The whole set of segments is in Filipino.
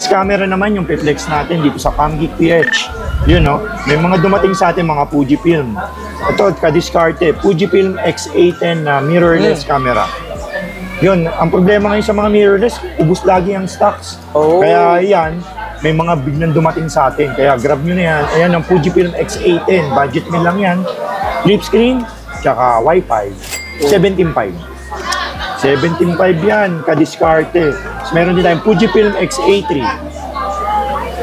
Camera naman yung flex natin dito sa Camgeek PH. Yun, no? May mga dumating sa atin mga Fujifilm. Ito, kadiskarte, Fujifilm X-A10 na mirrorless camera. Yun, ang problema ngayon sa mga mirrorless, ubus lagi ang stocks. Kaya yan, may mga biglang dumating sa atin. Kaya grab nyo na yan. Ayan ang Fujifilm X-A10. Budget nyo lang yan. Flip screen, tsaka Wi-Fi. 17.5. 17.5 yan, kadiskarte. So, meron din tayong Fujifilm X-A3.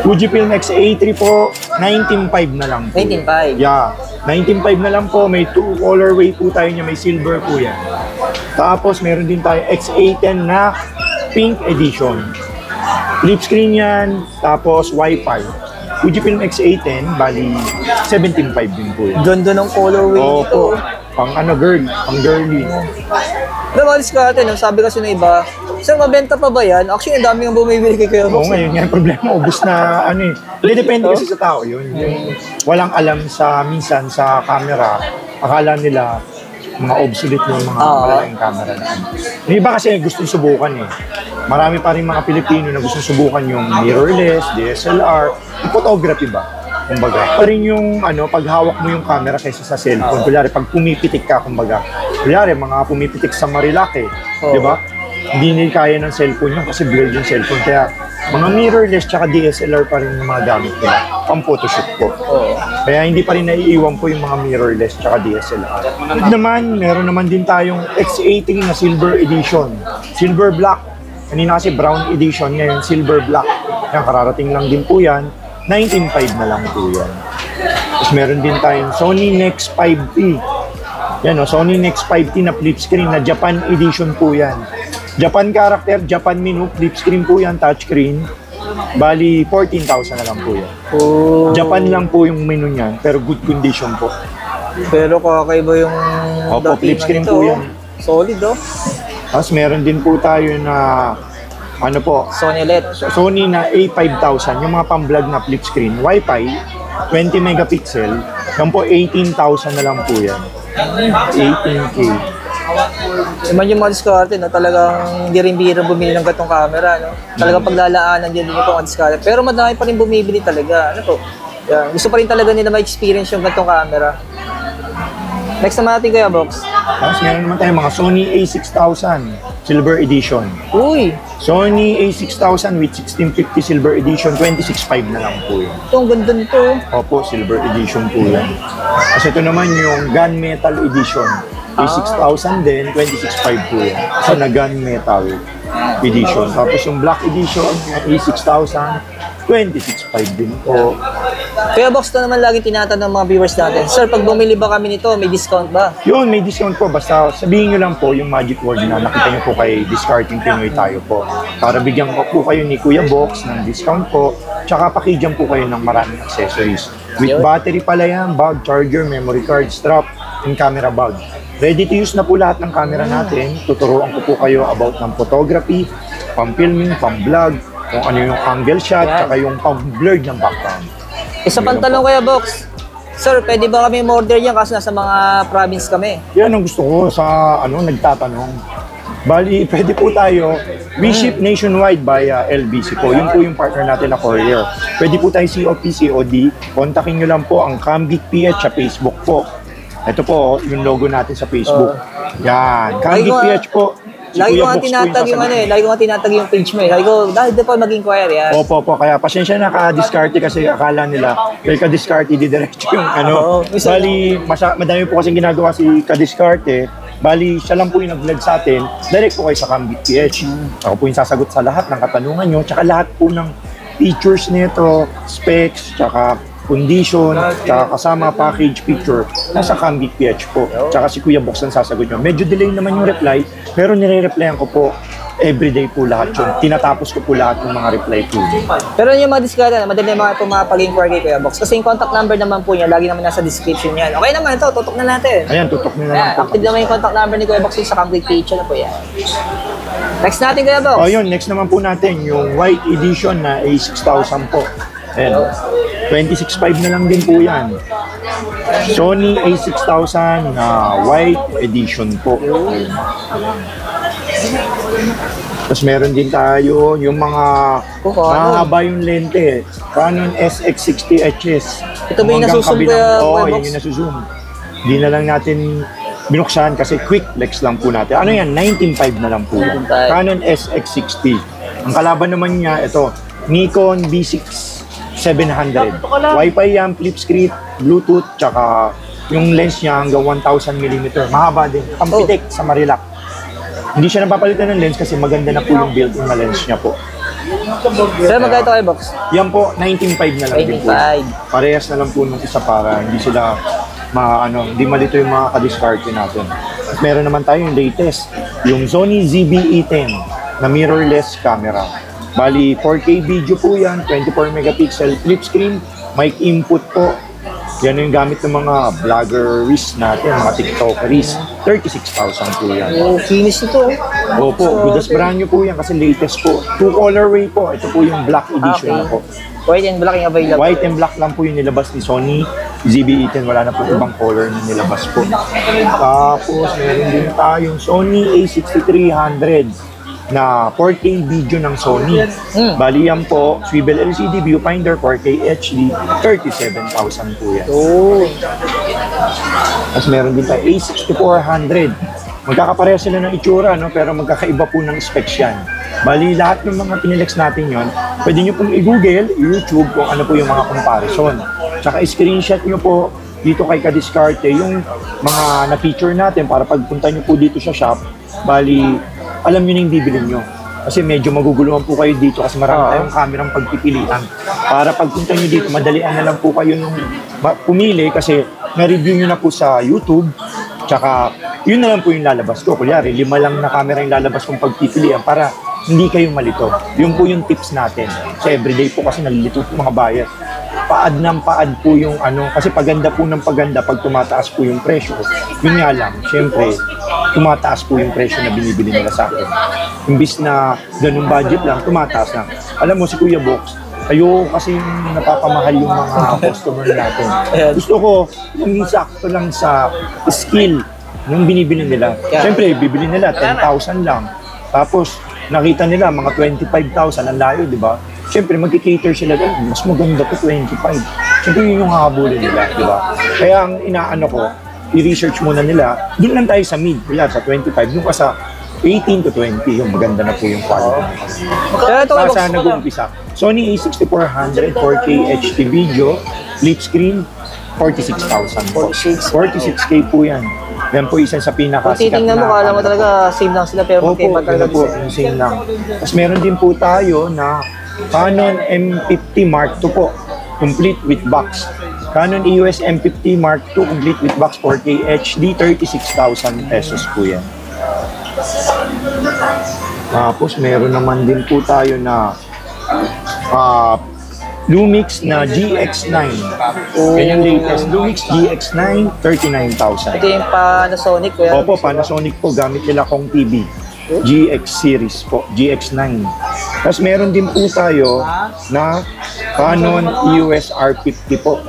Fujifilm X-A3 po, 19.5 na lang po. 19.5? Yeah, 19.5 na lang po. May 2 colorway po tayo niya. May silver po yan. Tapos, meron din tayo X-A10 na pink edition. Flip screen yan, tapos Wi-Fi. Fujifilm X-A10, bali 17.5 din po yan. Ganda ng colorway nito. Pang ano, girl, pang girly. Pero malis ka natin, sabi kasi na iba, sir, mabenta pa ba yan? Actually, ang dami yung bumibili kay Kuya Box. Oo, ngayon yung problema, ubus na ano eh. Hindi, depende kasi sa tao yun. Yung walang alam sa minsan sa camera, akala nila mga obsolete yung mga malaking camera na. Yung iba kasi gustong subukan eh. Marami pa rin mga Pilipino na gustong subukan yung mirrorless, DSLR, yung photography ba? Kumbaga, pa rin yung ano, paghawak mo yung camera kaysa sa cellphone. Kunyari, pag pumipitik ka, kumbaga, kunyari, mga pumipitik sa Marilake, di ba? Hindi kaya ng cellphone yun kasi blurred yung cellphone. Kaya, mga mirrorless tsaka DSLR pa rin yung mga gamit nila. Pang photoshoot po. Kaya hindi pa rin naiiwan po yung mga mirrorless tsaka DSLR. At naman, meron naman din tayong X-A3 na silver edition. Silver black. Kanina kasi brown edition, ngayon silver black. Yan, kararating lang din po yan. 19.5 na lang po yan. Tapos meron din tayong Sony Nex 5T. Yan o, Sony Nex 5T na flip screen na Japan edition po yan. Japan character, Japan menu, flip screen po yan, touchscreen. Bali, 14,000 na lang po yan. Japan lang po yung menu niyan, pero good condition po. Pero kakaiba yung flip screen po yan. Solid Tapos meron din po tayo na ano po? Sony LED. Sony na A5000, yung mga pang-vlog na flip screen. Wi-Fi, 20 megapixel. Yan po, 18,000 na lang po yan. 18K. Naman yung mga diskarte, no? Talagang hindi rin biro bumili ng gatong camera. No? Talagang paglalaanan din yung mga diskarte. Pero madami pa rin bumibili talaga. Ano to? Yan. Gusto pa rin talaga nila ma-experience yung gatong camera. Next naman natin Kuya Box. Tapos meron naman tayo mga Sony A6000 Silver Edition. Uy! Sony A6000 with 1650 Silver Edition, 26.5 na lang po yun. Ito, ang ganda nito. Opo, Silver Edition po yan. Kasi ito naman yung Gunmetal Edition. A6000 din, 26.5 po yan. So na Gunmetal Edition. Tapos yung Black Edition, A6000, 26.5 din po. Kaya Box, na naman lagi tinatanong ng mga viewers natin, sir, pag bumili ba kami nito, may discount ba? Yun, may discount po. Basta sabihin nyo lang po yung magic word na nakita nyo po kay Discarding Pinoy tayo po. Para bigyan ko po kayo ni Kuya Box ng discount po. Tsaka pakidyan po kayo ng maraming accessories. With battery pala yan, bag, charger, memory card, strap, and camera bag. Ready to use na po lahat ng camera natin. Tuturuan ko po kayo about ng photography, pang-filming, pang-vlog, kung ano yung angle shot, tsaka yung pang-blurred ng background. Isa pang tanong Kuya Box, sir, pwede ba kami order yan kasi nasa mga province kami? Yan ang gusto ko sa nagtatanong. Bali, pwede po tayo, we ship nationwide via LBC po. Yun po yung partner natin na courier. Pwede po tayo COP, COD. Kontakin nyo lang po ang Camgeek PH sa Facebook po. Ito po, yung logo natin sa Facebook. Yan, Camgeek PH po. Lagi ko nga tinatag yung lagi ko nga tinatag yung page mo eh. Lagi ko, dahil pa mag-inquire yan. Opo, kaya pasensya na ka-discarte kasi akala nila, kaya ka-discarte, didiretso yung Bali, madami po kasing ginagawa si ka-discarte. Bali, siya lang po yung nag-vlog sa atin, direct po kayo sa Camgeek PH. Ako po yung sasagot sa lahat ng katanungan nyo, tsaka lahat po ng features nito, specs, tsaka condition, tsaka kasama package picture, nasa Camgeek PH po. Tsaka si Kuya Box ang sasagot nyo. Medyo delay naman yung reply, pero nire-replyan ko po everyday po lahat yun. Tinatapos ko po lahat ng mga reply po. Pero yung mga diskarte, madali mga pumapag-inquire kay Kuya Box. Kasi yung contact number naman po niya, lagi naman nasa description yan. Okay naman ito, tutok na natin. Ayan, tutok na lang po. Active naman yung contact number ni Kuya Box sa Camgeek PH. Ano po yan? Next natin Kuya Box. Yun, next naman po natin, yung white edition na A6000 po. Ayan, 26.5 na lang din po yan. Sony A6000 na white edition po. Tapos meron din tayo yung mga mahaba yung lente. Canon SX60HS. Ito ba yung nasuzoom kaya, Oo, Box? yun yung nasuzoom. Hindi na lang natin binuksan kasi quick flex lang po natin. Ano yan? 19.5 na lang po yan. 19.5. Canon SX60. Ang kalaban naman niya, ito, Nikon B6 700. Wi-Fi yan, flip script, Bluetooth, tsaka yung lens niya hanggang 1000 mm. Mahaba din. Pampitik sa Marilac. Hindi siya napapalitan ng lens kasi maganda na po yung built-in na lens niya po. Sir, magkano kayo, Box? Yan po, 19.5 na lang din po. 19.5. Parehas na lang po nung isa para hindi sila hindi malito yung mga ka-discard natin. At meron naman tayo yung latest, yung Sony ZV-E10 na mirrorless camera. Bali, 4K video po yan, 24 megapixel flip screen, mic input po. Yan yung gamit ng mga vloggeries natin, mga tiktokeries. 36,000 po yan. Oh, finish ito. Opo, good as brand new po yan kasi latest po. 2 colorway po. Ito po yung black edition na po. White and black yung available. White and black lang po yung nilabas ni Sony ZV-E10. Wala na po ibang color na nilabas po. Tapos, meron din tayong Sony A6300 na 4K video ng Sony. Bali yan po, swivel LCD viewfinder, 4K HD, 37,000 po yan. Oh. Tapos meron din tayo A6400. Magkakapareha sila ng itsura, no? Pero magkakaiba po ng specs yan. Bali, lahat ng mga pinilex natin yon, pwede nyo pong i-google, i-YouTube kung ano po yung mga comparison. Tsaka i-screenshot nyo po dito kay Kadiscarte yung mga na-feature natin para pagpunta nyo po dito sa shop. Bali, alam nyo na yung bibilin nyo. Kasi medyo maguguluhan po kayo dito kasi marami tayong kamerang pagpipilian. Para pagpunta nyo dito, madalian na lang po kayo nung pumili kasi na-review nyo na po sa YouTube. Tsaka, yun na lang po yung lalabas ko. Kunyari, 5 lang na camera yung lalabas kong pagpipilian para hindi kayo malito. Yun po yung tips natin. So, everyday po kasi nalilito po mga buyers. Paad ng paad po yung kasi paganda po ng paganda pag tumataas po yung presyo. Yun nga lang, syempre, tumataas po yung presyo na binibili nila sa akin. Imbis na ganung budget lang, tumataas lang. Alam mo, si Kuya Box, ayoko kasi napapamahal yung mga customer natin. Gusto ko, yung sakto lang sa skill yung binibili nila. Syempre, bibili nila 10,000 lang. Tapos, nakita nila mga 25,000 ang layo, di ba? Siyempre, mag-cater sila doon. Mas maganda to 25. Siyempre, yun yung habulin nila, di ba? Kaya ang inaano ko, i-research muna nila. Doon lang tayo sa mid, kaya sa 25. Doon ka sa 18 to 20, yung maganda na po yung quality. Saan nag-uumpisa? Sony A6400 4K HD video, flip screen, 46,000 po. 46K po yan. Yan po isa sa pinakasikat na. Titingnan mo, kala mo talaga same lang sila pero magkaiba talaga po, same lang. Tapos meron din po tayo na Canon M50 Mark II po, complete with box. Canon EOS M50 Mark II, complete with box, 4K HD, 36,000 pesos po yan. Tapos meron naman din po tayo na Lumix na GX9. Yan yung latest. Lumix GX9, 39,000. Ito yung Panasonic ko yan. Opo, Panasonic po. Gamit nila kong TV. GX series po. GX9. Tapos meron din po tayo na Canon EOS R50 po.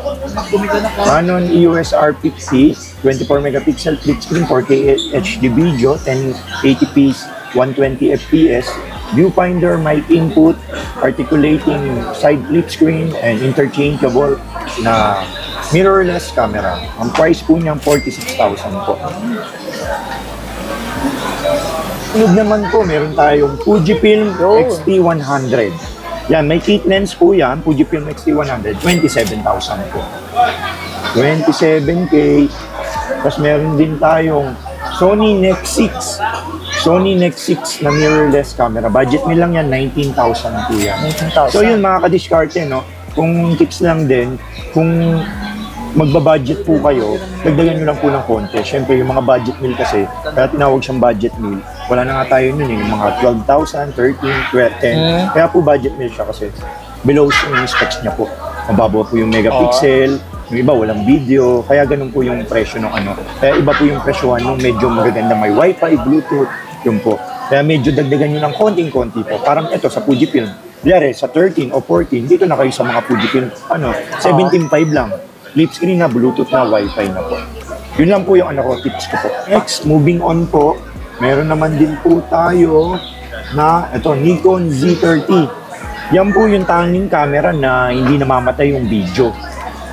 Canon EOS R50, 24 megapixel flip screen, 4K HD video, 1080p, 120 fps. Viewfinder, mic input, articulating side flip screen, and interchangeable na mirrorless camera. Ang price po niyan 46,000 po. Sunod naman po, meron tayong Fujifilm X-T100. Yan, may kit lens po yan, Fujifilm X-T100, 27,000 po. 27K. Tapos meron din tayong Sony Nex 6. Sony Nex 6 na mirrorless camera. Budget nil lang yan, 19,000 po yan. 19,000. So yun mga ka-discarte, no? Kung tips lang din, kung magbabudget po kayo, dagdagan nyo lang po ng konti. Siyempre yung mga budget meal kasi, kaya tinawag siyang budget meal, wala na nga tayo nun yung mga 12,000, 13, 12, 10. Kaya po budget meal siya kasi below yung specs niya po. Mababaw po yung megapixel, yung iba walang video, kaya ganun po yung presyo ng Kaya iba po yung presyohan nung medyo magaganda, may wifi, bluetooth, yun po. Kaya medyo dagdagan nyo ng konting-konti po. Parang ito sa Fujifilm. Diyan sa 13 o 14, dito na kayo sa mga Fujifilm, 17.5 lang. Flip screen na, bluetooth na, wifi na po. Yun lang po yung tips ko po. Next, moving on po, meron naman din po tayo na ito, Nikon Z30. Yan po yung tanging camera na hindi namamatay yung video.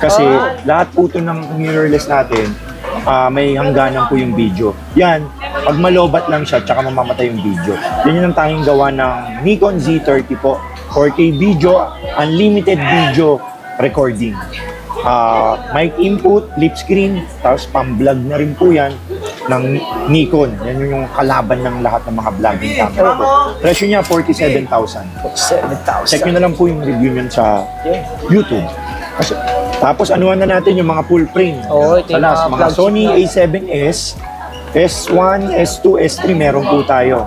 Kasi lahat po ito ng mirrorless natin, may hangganan po yung video. Yan, pag malobat lang siya, tsaka mamamatay yung video. Yan yung ang tanging gawa ng Nikon Z30 po. 4K video, unlimited video recording. Mic input, lip screen, tapos pang-vlog na rin po yan ng Nikon. Yan yung kalaban ng lahat ng mga vlogging camera po. Presyo niya, 47,000. 7,000. Check nyo na lang po yung review niyan sa YouTube. Kasi, tapos anuhan na natin yung mga full frame. Oo, ito yung Sa mga flagship Sony na. A7S, S1, S2, S3 meron po tayo.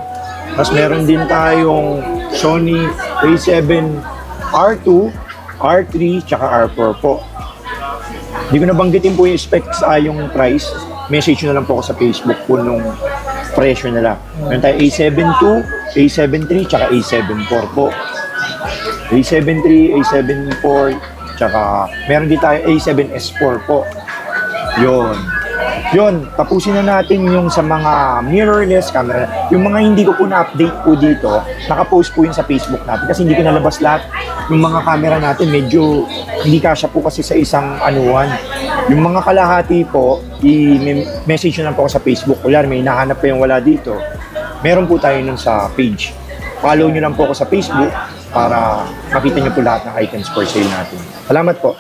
Tapos meron din tayong Sony A7 R2, R3, tsaka R4 po. Hindi ko nabanggitin po yung specs, yung price. Message nyo na lang po ako sa Facebook po nung presyo nila. Meron tayo A7 II, A7 III, tsaka A7 IV po. A7 III, A7 IV, tsaka meron din tayo A7 S4 po. Yun, tapusin na natin yung sa mga mirrorless camera. Yung mga hindi ko po na-update po dito, nakapost po yun sa Facebook natin kasi hindi ko nalabas lahat. Yung mga camera natin medyo hindi kasya po kasi sa isang anuan. Yung mga kalahati po, i-message nyo lang po ako sa Facebook. Kular, may nahanap pa yung wala dito. Meron po tayo nun sa page. Follow nyo lang po ako sa Facebook para makita nyo po lahat ng items for sale natin. Salamat po.